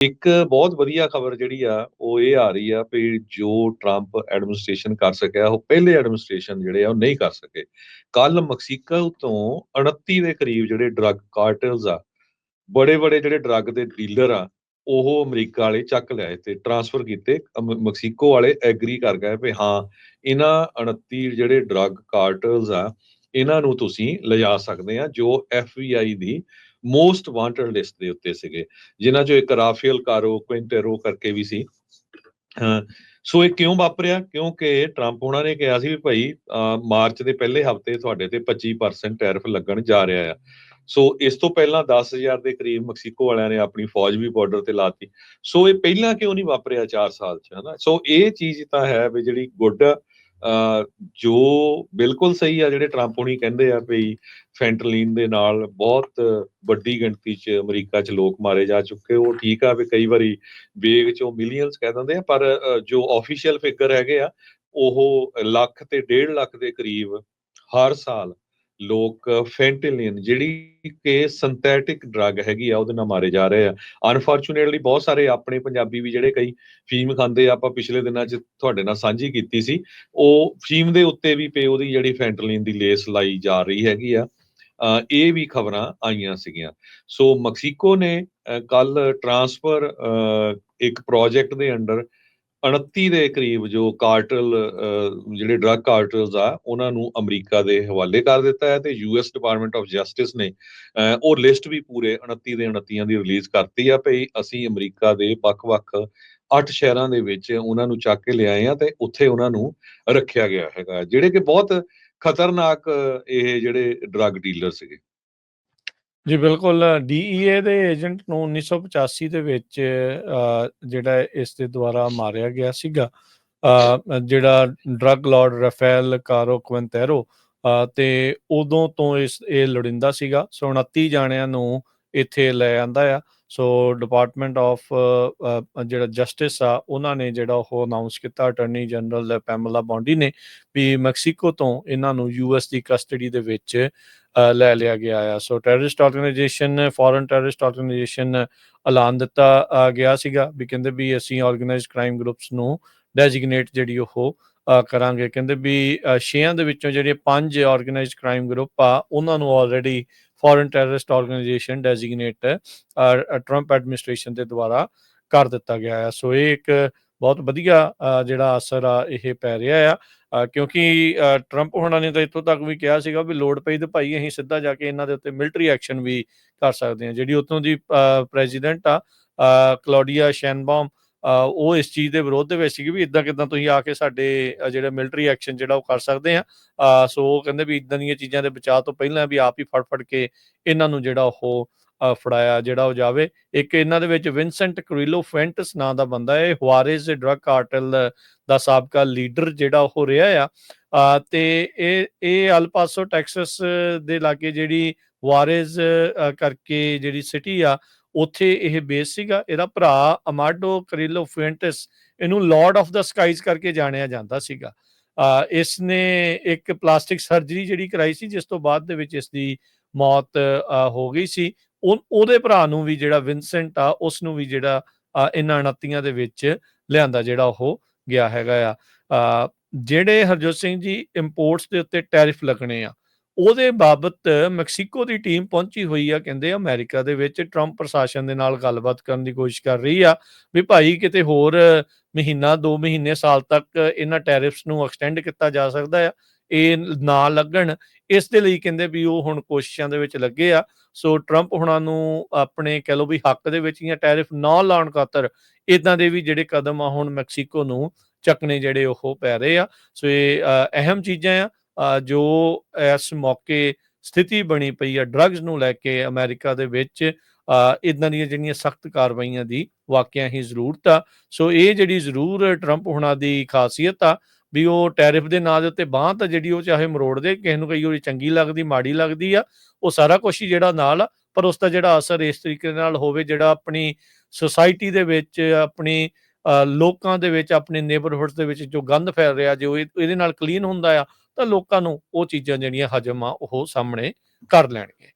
ਇੱਕ ਬਹੁਤ ਵਧੀਆ ਖਬਰ ਜਿਹੜੀ ਆ ਉਹ ਇਹ ਆ ਰਹੀ ਆ ਵੀ ਜੋ ਟਰੰਪ ਐਡਮਿਨਿਸਟ੍ਰੇਸ਼ਨ ਕਰ ਸਕਿਆ ਉਹ ਪਹਿਲੇ ਐਡਮਿਨਿਸਟ੍ਰੇਸ਼ਨ ਜਿਹੜੇ ਆ ਉਹ ਨਹੀਂ ਕਰ ਸਕੇ। ਕੱਲ ਮਕਸੀਕੋ ਤੋਂ 29 ਦੇ ਕਰੀਬ ਜਿਹੜੇ ਡਰੱਗ ਕਾਰਟਲਸ ਆ, ਬੜੇ ਬੜੇ ਜਿਹੜੇ ਡਰੱਗ ਦੇ ਡੀਲਰ ਆ, ਉਹ ਅਮਰੀਕਾ ਵਾਲੇ ਚੱਕ ਲਿਆਏ ਤੇ ਟਰਾਂਸਫਰ ਕੀਤੇ। ਮਕਸੀਕੋ ਵਾਲੇ ਐਗਰੀ ਕਰ ਗਏ ਵੀ ਹਾਂ, ਇਹਨਾਂ 29 ਜਿਹੜੇ ਡਰੱਗ ਕਾਰਟਲਸ ਆ, ਇਹਨਾਂ ਨੂੰ ਤੁਸੀਂ ਲਿਜਾ ਸਕਦੇ ਆ, ਜੋ FBI ਦੀ ਮੋਸਟ ਵਾਂਟਡ ਲਿਸਟ ਦੇ ਉੱਤੇ ਸੀਗੇ, ਜਿਨ੍ਹਾਂ ਚੋਂ ਇੱਕ ਰਾਫੇਲ ਕਾਰੋ ਕੁਇੰਟੇਰੋ ਕਰਕੇ ਵੀ ਸੀ। ਸੋ ਇਹ ਕਿਉਂ ਵਾਪਰਿਆ? ਕਿਉਂਕਿ ਟਰੰਪ ਉਹਨਾਂ ਨੇ ਕਿਹਾ ਸੀ ਵੀ ਭਾਈ, ਮਾਰਚ ਦੇ ਪਹਿਲੇ ਹਫਤੇ ਤੁਹਾਡੇ ਤੇ 25% ਟੈਰਿਫ ਲੱਗਣ ਜਾ ਰਿਹਾ ਆ। ਸੋ ਇਸ ਤੋਂ ਪਹਿਲਾਂ 10,000 ਦੇ ਕਰੀਬ ਮਕਸੀਕੋ ਵਾਲਿਆਂ ਨੇ ਆਪਣੀ ਫੌਜ ਵੀ ਬਾਰਡਰ ਤੇ ਲਾਤੀ। ਸੋ ਇਹ ਪਹਿਲਾਂ ਕਿਉਂ ਨਹੀਂ ਵਾਪਰਿਆ 4 ਸਾਲ ਚ, ਹਨਾ? ਸੋ ਇਹ ਚੀਜ਼ ਤਾਂ ਹੈ ਵੀ ਜਿਹੜੀ ਗੁੱਡ, ਜੋ ਬਿਲਕੁਲ ਸਹੀ ਆ ਜਿਹੜੇ ਟਰੰਪ ਹੁਣੀ ਕਹਿੰਦੇ ਆ ਵੀ ਫੈਂਟਲੀਨ ਦੇ ਨਾਲ ਬਹੁਤ ਵੱਡੀ ਗਿਣਤੀ 'ਚ ਅਮਰੀਕਾ 'ਚ ਲੋਕ ਮਾਰੇ ਜਾ ਚੁੱਕੇ। ਉਹ ਠੀਕ ਆ ਵੀ ਕਈ ਵਾਰੀ ਵੇਗ 'ਚੋਂ ਮਿਲੀਅਨਸ ਕਹਿ ਦਿੰਦੇ ਆ, ਪਰ ਜੋ ਆਫੀਸ਼ੀਅਲ ਫਿਗਰ ਹੈਗੇ ਆ ਉਹ ਲੱਖ ਤੇ 1.5 ਲੱਖ ਦੇ ਕਰੀਬ ਹਰ ਸਾਲ ਲੋਕ ਫੈਂਟਲੀਨ, ਜਿਹੜੀ ਕਿ ਸਿੰਥੈਟਿਕ ਡਰੱਗ ਹੈਗੀ ਆ, ਉਹਦੇ ਨਾਲ ਮਾਰੇ ਜਾ ਰਹੇ ਆ। ਅਨਫੋਰਚੂਨੇਟਲੀ ਬਹੁਤ ਸਾਰੇ ਆਪਣੇ ਪੰਜਾਬੀ ਵੀ ਜਿਹੜੇ ਕਈ ਫੀਮ ਖਾਂਦੇ ਆ, ਆਪਾਂ ਪਿਛਲੇ ਦਿਨਾਂ 'ਚ ਤੁਹਾਡੇ ਨਾਲ ਸਾਂਝੀ ਕੀਤੀ ਸੀ, ਉਹ ਫੀਮ ਦੇ ਉੱਤੇ ਵੀ ਪੇ ਉਹਦੀ ਜਿਹੜੀ ਫੈਂਟਲੀਨ ਦੀ ਲੇਸ ਲਾਈ ਜਾ ਰਹੀ ਹੈਗੀ ਆ। ਇਹ ਵੀ ਖਬਰਾਂ ਆਈਆਂ ਸੀਗੀਆਂ। ਸੋ ਮਕਸੀਕੋ ਨੇ ਕੱਲ ਟਰਾਂਸਫਰ, ਇੱਕ ਪ੍ਰੋਜੈਕਟ ਦੇ ਅੰਡਰ 29 ਦੇ ਕਰੀਬ ਜੋ ਕਾਰਟਲ, ਜਿਹੜੇ ਡਰੱਗ ਕਾਰਟਲਸ ਆ, ਉਹਨਾਂ ਨੂੰ ਅਮਰੀਕਾ ਦੇ ਹਵਾਲੇ ਕਰ ਦਿੱਤਾ ਹੈ। ਤੇ US ਡਿਪਾਰਟਮੈਂਟ ਆਫ ਜਸਟਿਸ ਨੇ ਉਹ ਲਿਸਟ ਵੀ ਪੂਰੇ 29 ਦੇ 29 ਦੀ ਰਿਲੀਜ਼ ਕਰਤੀ ਆ ਭਈ ਅਸੀਂ ਅਮਰੀਕਾ ਦੇ ਵੱਖ-ਵੱਖ 8 ਸ਼ਹਿਰਾਂ ਦੇ ਵਿੱਚ ਉਹਨਾਂ ਨੂੰ ਚੱਕ ਕੇ ਲਿਆਏ ਆ ਤੇ ਉੱਥੇ ਉਹਨਾਂ ਨੂੰ ਰੱਖਿਆ ਗਿਆ ਹੈਗਾ, ਜਿਹੜੇ ਕਿ ਬਹੁਤ ਖਤਰਨਾਕ ਇਹ ਜਿਹੜੇ ਡਰੱਗ ਡੀਲਰ ਸੀਗੇ। ਜੀ ਬਿਲਕੁਲ, DEA ਦੇ ਏਜੰਟ ਨੂੰ 1985 ਦੇ ਵਿੱਚ ਜਿਹੜਾ ਇਸ ਦੇ ਦੁਆਰਾ ਮਾਰਿਆ ਗਿਆ ਸੀਗਾ, ਜਿਹੜਾ ਡਰੱਗ ਲਾਰਡ ਰਾਫੇਲ ਕਾਰੋ ਕੁਇੰਟੇਰੋ, ਤੇ ਉਦੋਂ ਤੋਂ ਇਹ ਲੋੜਿੰਦਾ ਸੀਗਾ। ਸੋ 29 ਜਾਣਿਆਂ ਨੂੰ ਇੱਥੇ ਲੈ ਆਂਦਾ ਆ। ਸੋ ਡਿਪਾਰਟਮੈਂਟ ਆਫ ਜਿਹੜਾ ਜਸਟਿਸ ਆ, ਉਹਨਾਂ ਨੇ ਜਿਹੜਾ ਉਹ ਅਨਾਊਂਸ ਕੀਤਾ, ਅਟਰਨੀ ਜਨਰਲ ਪੈਮਲਾ ਬੌਂਡੀ ਨੇ, ਵੀ ਮੈਕਸੀਕੋ ਤੋਂ ਇਹਨਾਂ ਨੂੰ US ਦੀ ਕਸਟਡੀ ਦੇ ਵਿੱਚ ਲੈ ਲਿਆ ਗਿਆ ਆ। So terrorist organisation, foreign terrorist organisation ਐਲਾਨ ਦਿੱਤਾ ਗਿਆ ਸੀਗਾ ਵੀ ਕਹਿੰਦੇ ਵੀ ਅਸੀਂ ਆਰਗੇਨਾਈਜ਼ਡ ਕ੍ਰਾਈਮ ਗਰੁੱਪਸ ਨੂੰ ਡੈਜਿਗਨੇਟ ਜਿਹੜੀ ਉਹ ਕਰਾਂਗੇ। ਕਹਿੰਦੇ ਵੀ 6 ਦੇ ਵਿੱਚੋਂ ਜਿਹੜੇ 5 ਆਰਗੇਨਾਈਜ਼ਡ ਕ੍ਰਾਈਮ ਗਰੁੱਪ ਆ, ਉਹਨਾਂ ਨੂੰ already foreign terrorist organisation designate Trump administration ਦੇ ਦੁਆਰਾ ਕਰ ਦਿੱਤਾ ਗਿਆ ਆ। ਸੋ ਇਹ ਇੱਕ ਬਹੁਤ ਵਧੀਆ ਜਿਹੜਾ ਅਸਰ ਆ ਇਹ ਪੈ ਰਿਹਾ ਆ, ਕਿਉਂਕਿ ਟਰੰਪ ਹੋਣਾ ਨੇ ਤਾਂ ਇੱਥੋਂ ਤੱਕ ਵੀ ਕਿਹਾ ਸੀਗਾ ਵੀ ਲੋੜ ਪਈ ਤਾਂ ਭਾਈ ਅਸੀਂ ਸਿੱਧਾ ਜਾ ਕੇ ਇਹਨਾਂ ਦੇ ਉੱਤੇ ਮਿਲਟਰੀ ਐਕਸ਼ਨ ਵੀ ਕਰ ਸਕਦੇ ਹਾਂ। ਜਿਹੜੀ ਉੱਥੋਂ ਦੀ ਪ੍ਰੈਜ਼ੀਡੈਂਟ ਆ, ਕਲੌਡੀਆ ਸ਼ੈਨਬਾਮ, ਉਹ ਇਸ ਚੀਜ਼ ਦੇ ਵਿਰੋਧ ਦੇ ਵਿੱਚ ਸੀਗੀ ਵੀ ਇੱਦਾਂ ਕਿੱਦਾਂ ਤੁਸੀਂ ਆ ਕੇ ਸਾਡੇ ਜਿਹੜਾ ਮਿਲਟਰੀ ਐਕਸ਼ਨ ਜਿਹੜਾ ਉਹ ਕਰ ਸਕਦੇ ਆ। ਸੋ ਉਹ ਕਹਿੰਦੇ ਵੀ ਇੱਦਾਂ ਦੀਆਂ ਚੀਜ਼ਾਂ ਦੇ ਬਚਾਅ ਤੋਂ ਪਹਿਲਾਂ ਵੀ ਆਪ ਹੀ ਫੜ ਕੇ ਇਹਨਾਂ ਨੂੰ ਜਿਹੜਾ ਉਹ ਫੜਾਇਆ ਜਿਹੜਾ ਉਹ ਜਾਵੇ। ਇੱਕ ਇਹਨਾਂ ਦੇ ਵਿੱਚ ਵਿੰਸੈਂਟ ਕਰਿਲੋ ਫੈਂਟਸ ਨਾਂ ਦਾ ਬੰਦਾ ਹੈ, ਹੁਆਰੇਜ਼ ਦੇ ਡਰੱਗ ਕਾਰਟਲ ਦਾ ਸਾਬਕਾ ਲੀਡਰ ਜਿਹੜਾ ਉਹ ਰਿਹਾ ਆ। ਤੇ ਇਹ ਅਲ ਪਾਸੋ ਟੈਕਸਸ ਦੇ ਲਾਗੇ ਜਿਹੜੀ ਹੁਆਰੇਜ਼ ਕਰਕੇ ਜਿਹੜੀ ਸਿਟੀ ਆ, ਉੱਥੇ ਇਹ ਬੇਸ ਸੀਗਾ। ਇਹਦਾ ਭਰਾ ਅਮਾਡੋ ਕਰਿਲੋ ਫੈਂਟਸ, ਇਹਨੂੰ ਲਾਰਡ ਆਫ ਦਾ ਸਕਾਈਜ਼ ਕਰਕੇ ਜਾਣਿਆ ਜਾਂਦਾ ਸੀਗਾ। ਇਸ ਨੇ ਇੱਕ ਪਲਾਸਟਿਕ ਸਰਜਰੀ ਜਿਹੜੀ ਕਰਾਈ ਸੀ, ਜਿਸ ਤੋਂ ਬਾਅਦ ਦੇ ਵਿੱਚ ਇਸ ਦੀ ਮੌਤ ਹੋ ਗਈ ਸੀ। ਉਹਦੇ ਭਰਾ ਨੂੰ ਵੀ ਜਿਹੜਾ ਵਿੰਸੈਂਟ ਆ, ਉਸ ਨੂੰ ਵੀ ਜਿਹੜਾ ਇਹਨਾਂ 29 ਦੇ ਵਿੱਚ ਲਿਆਂਦਾ ਜਿਹੜਾ ਉਹ ਗਿਆ ਹੈਗਾ ਆ। ਜਿਹੜੇ ਹਰਜੋਤ ਸਿੰਘ ਜੀ ਇੰਪੋਰਟਸ ਦੇ ਉੱਤੇ ਟੈਰਿਫ ਲੱਗਣੇ ਆ, ਉਹਦੇ ਬਾਬਤ ਮੈਕਸੀਕੋ ਦੀ ਟੀਮ ਪਹੁੰਚੀ ਹੋਈ ਆ। ਕਹਿੰਦੇ ਅਮਰੀਕਾ ਦੇ ਵਿੱਚ ਟਰੰਪ ਪ੍ਰਸ਼ਾਸਨ ਦੇ ਨਾਲ ਗੱਲਬਾਤ ਕਰਨ ਦੀ ਕੋਸ਼ਿਸ਼ ਕਰ ਰਹੀ ਆ ਵੀ ਭਾਈ ਕਿਤੇ ਹੋਰ ਮਹੀਨਾ 2 ਮਹੀਨੇ ਸਾਲ ਤੱਕ ਇਹਨਾਂ ਟੈਰਿਫਸ ਨੂੰ ਐਕਸਟੈਂਡ ਕੀਤਾ ਜਾ ਸਕਦਾ ਆ, ਇਹ ਨਾ ਲੱਗਣ। ਇਸ ਦੇ ਲਈ ਕਹਿੰਦੇ ਵੀ ਉਹ ਹੁਣ ਕੋਸ਼ਿਸ਼ਾਂ ਦੇ ਵਿੱਚ ਲੱਗੇ ਆ। ਸੋ ਟਰੰਪ ਹੁਣਾਂ ਨੂੰ ਆਪਣੇ ਕਹਿ ਲਓ ਵੀ ਹੱਕ ਦੇ ਵਿੱਚ ਜਾਂ ਟੈਰਿਫ ਨਾ ਲਾਉਣ ਖਾਤਰ ਇੱਦਾਂ ਦੇ ਵੀ ਜਿਹੜੇ ਕਦਮ ਆ ਹੁਣ ਮੈਕਸੀਕੋ ਨੂੰ ਚੱਕਣੇ ਜਿਹੜੇ ਉਹ ਪੈ ਰਹੇ ਆ। ਸੋ ਇਹ ਅਹਿਮ ਚੀਜ਼ਾਂ ਆ ਜੋ ਇਸ ਮੌਕੇ ਸਥਿਤੀ ਬਣੀ ਪਈ ਆ ਡਰੱਗਸ ਨੂੰ ਲੈ ਕੇ ਅਮਰੀਕਾ ਦੇ ਵਿੱਚ। ਇੱਦਾਂ ਦੀਆਂ ਜਿਹੜੀਆਂ ਸਖਤ ਕਾਰਵਾਈਆਂ ਦੀ ਵਾਕਿਆ ਹੀ ਜ਼ਰੂਰਤ ਆ। ਸੋ ਇਹ ਜਿਹੜੀ ਜ਼ਰੂਰ ਟਰੰਪ ਹੁਣਾਂ ਦੀ ਖਾਸੀਅਤ ਆ ਵੀ ਉਹ ਟੈਰਿਫ ਦੇ ਨਾਂ ਦੇ ਉੱਤੇ ਬਾਂਹ ਤਾਂ ਜਿਹੜੀ ਉਹ ਚਾਹੇ ਮਰੋੜਦੇ, ਕਿਸੇ ਨੂੰ ਕਈ ਵਾਰੀ ਚੰਗੀ ਲੱਗਦੀ, ਮਾੜੀ ਲੱਗਦੀ ਆ, ਉਹ ਸਾਰਾ ਕੁਛ ਹੀ ਜਿਹੜਾ ਨਾਲ, ਪਰ ਉਸਦਾ ਜਿਹੜਾ ਅਸਰ ਇਸ ਤਰੀਕੇ ਨਾਲ ਹੋਵੇ ਜਿਹੜਾ ਆਪਣੀ ਸੁਸਾਇਟੀ ਦੇ ਵਿੱਚ, ਆਪਣੀ ਲੋਕਾਂ ਦੇ ਵਿੱਚ, ਆਪਣੇ ਨੇਬਰਹੁੱਡ ਦੇ ਵਿੱਚ ਜੋ ਗੰਦ ਫੈਲ ਰਿਹਾ, ਜੇ ਇਹਦੇ ਨਾਲ ਕਲੀਨ ਹੁੰਦਾ ਆ ਤਾਂ ਲੋਕਾਂ ਨੂੰ ਉਹ ਚੀਜ਼ਾਂ ਜਿਹੜੀਆਂ ਹਜਮ ਆ ਉਹ ਸਾਹਮਣੇ ਕਰ ਲੈਣਗੇ।